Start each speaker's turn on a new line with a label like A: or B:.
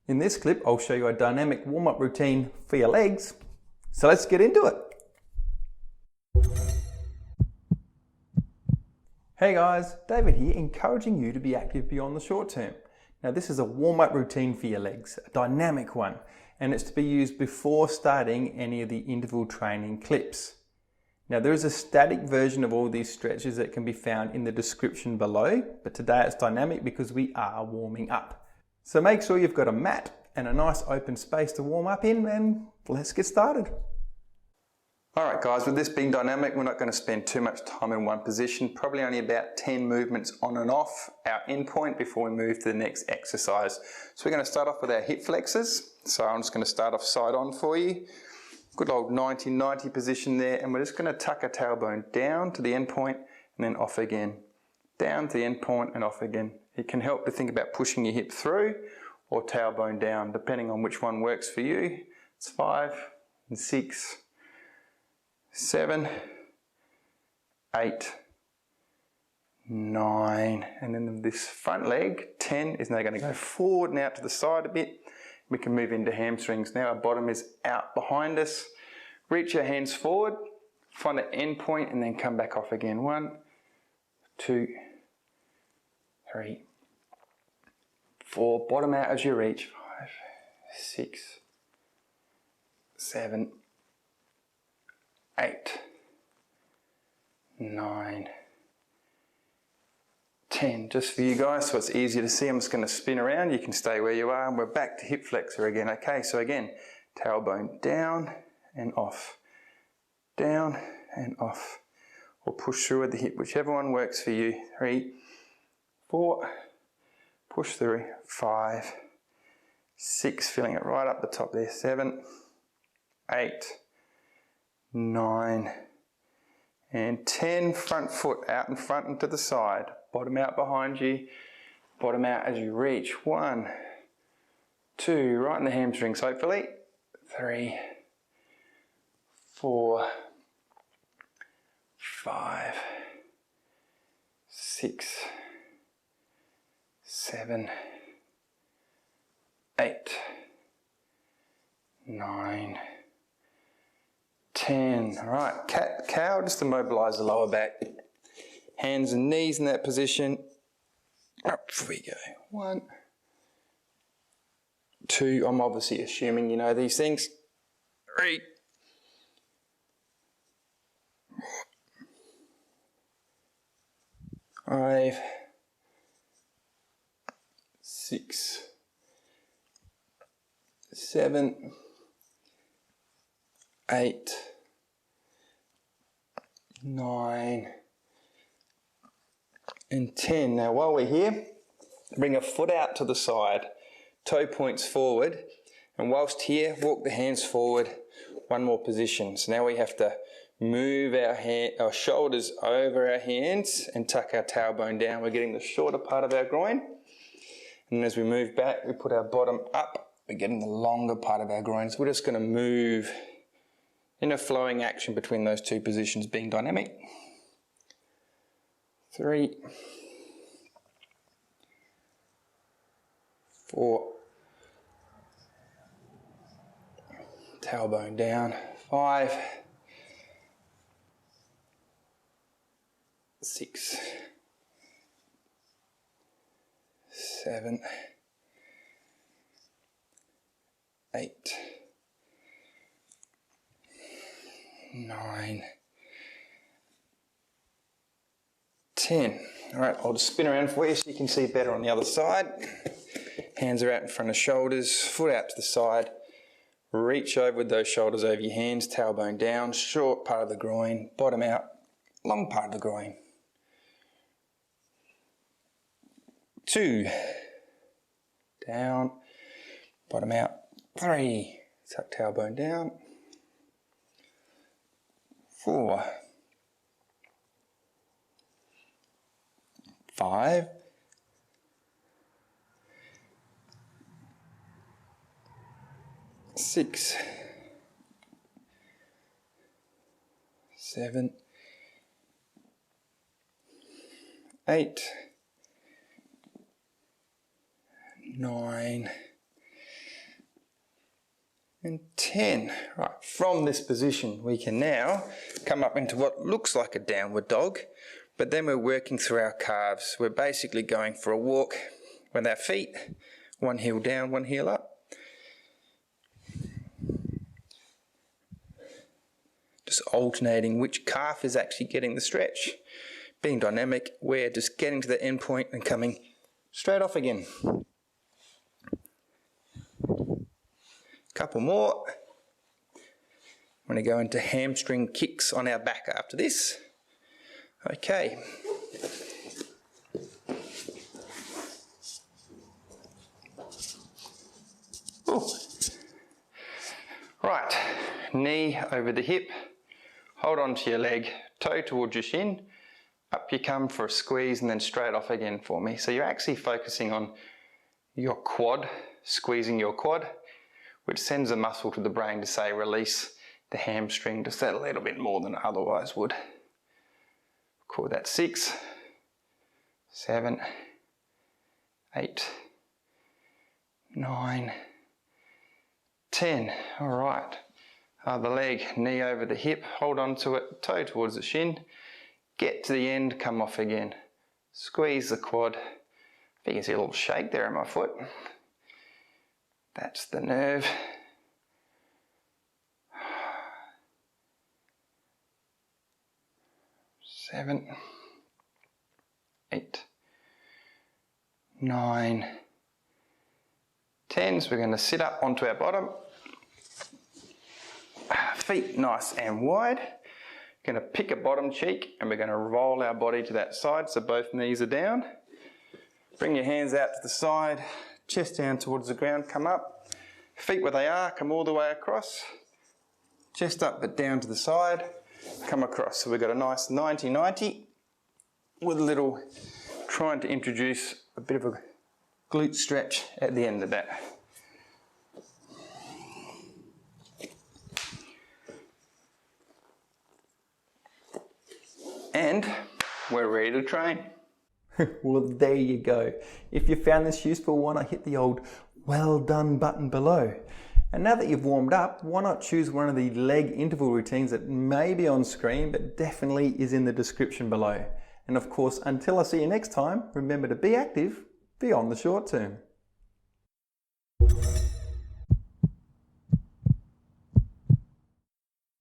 A: In this clip, I'll show you a dynamic warm-up routine for your legs. So let's get into it. Hey guys, David here, encouraging you to be active beyond the short term. Now this is a warm-up routine for your legs, a dynamic one, and it's to be used before starting any of the interval training clips. Now there is a static version of all these stretches that can be found in the description below, but today it's dynamic because we are warming up. So make sure you've got a mat and a nice open space to warm up in, and let's get started. Alright guys, with this being dynamic, we're not going to spend too much time in one position, probably only about 10 movements on and off our end point before we move to the next exercise. So we're going to start off with our hip flexors. So I'm just going to start off side on for you. Good old 90-90 position there, and we're just going to tuck our tailbone down to the end point and then off again. Down to the end point and off again. It can help to think about pushing your hip through or tailbone down, depending on which one works for you. It's 5 and 6, 7, 8, 9, and then this front leg, 10, is now going to go forward and out to the side a bit. We can move into hamstrings. Now our bottom is out behind us. Reach our hands forward, find an end point, and then come back off again. 1, 2, 3, 4, bottom out as you reach. 5, 6, 7, 8, 9, 10. Just for you guys, so it's easier to see, I'm just going to spin around. You can stay where you are, and we're back to hip flexor again. Okay, so again, tailbone down and off, down and off, or push through with the hip, whichever one works for you. 3, 4, push through, 5, 6, feeling it right up the top there, 7, 8, 9, and 10. Front foot out in front and to the side, bottom out behind you, bottom out as you reach. 1, 2, right in the hamstrings hopefully. 3, 4, 5, 6, 7, 8, 9, 10. All right, cat, cow, just to mobilize the lower back. Hands and knees in that position. Up we go. 1, 2, I'm obviously assuming you know these things. 3, 5, 6, 7, 8, 9, and 10. Now while we're here, bring a foot out to the side, toe points forward, and whilst here, walk the hands forward, one more position. So now we have to move our shoulders over our hands and tuck our tailbone down. We're getting the shorter part of our groin. And as we move back, we put our bottom up, we're getting the longer part of our groin. So we're just going to move in a flowing action between those two positions, being dynamic. 3, 4, tailbone down. 5, 6, 7, 8, 9, 10. All right, I'll just spin around for you so you can see better on the other side. Hands are out in front of shoulders, foot out to the side. Reach over with those shoulders over your hands, tailbone down, short part of the groin, bottom out, long part of the groin. 2, down, bottom out. 3, tuck tailbone down. 4, 5, 6, 7, 8, 9, and 10. Right, from this position we can now come up into what looks like a downward dog, but then we're working through our calves. We're basically going for a walk with our feet, one heel down, one heel up. Just alternating which calf is actually getting the stretch. Being dynamic, we're just getting to the end point and coming straight off again. Couple more. I'm going to go into hamstring kicks on our back after this. Okay. Ooh. Right, knee over the hip, hold on to your leg, toe towards your shin, up you come for a squeeze and then straight off again for me. So you're actually focusing on your quad, squeezing your quad, which sends a muscle to the brain to say release the hamstring just that little bit more than it otherwise would. Call that 6, 7, 8, 9, 10. All right. The leg, knee over the hip, hold on to it, toe towards the shin, get to the end, come off again. Squeeze the quad. I think you can see a little shake there in my foot. That's the nerve. 7, 8, 9, 10. So we're going to sit up onto our bottom. Feet nice and wide. Going to pick a bottom cheek and we're going to roll our body to that side so both knees are down. Bring your hands out to the side, chest down towards the ground, come up. Feet where they are, come all the way across. Chest up but down to the side, come across. So we've got a nice 90-90 with a little, trying to introduce a bit of a glute stretch at the end of that. And we're ready to train. Well, there you go. If you found this useful, why not hit the old well done button below? And now that you've warmed up, why not choose one of the leg interval routines that may be on screen, but definitely is in the description below. And of course, until I see you next time, remember to be active beyond the short term.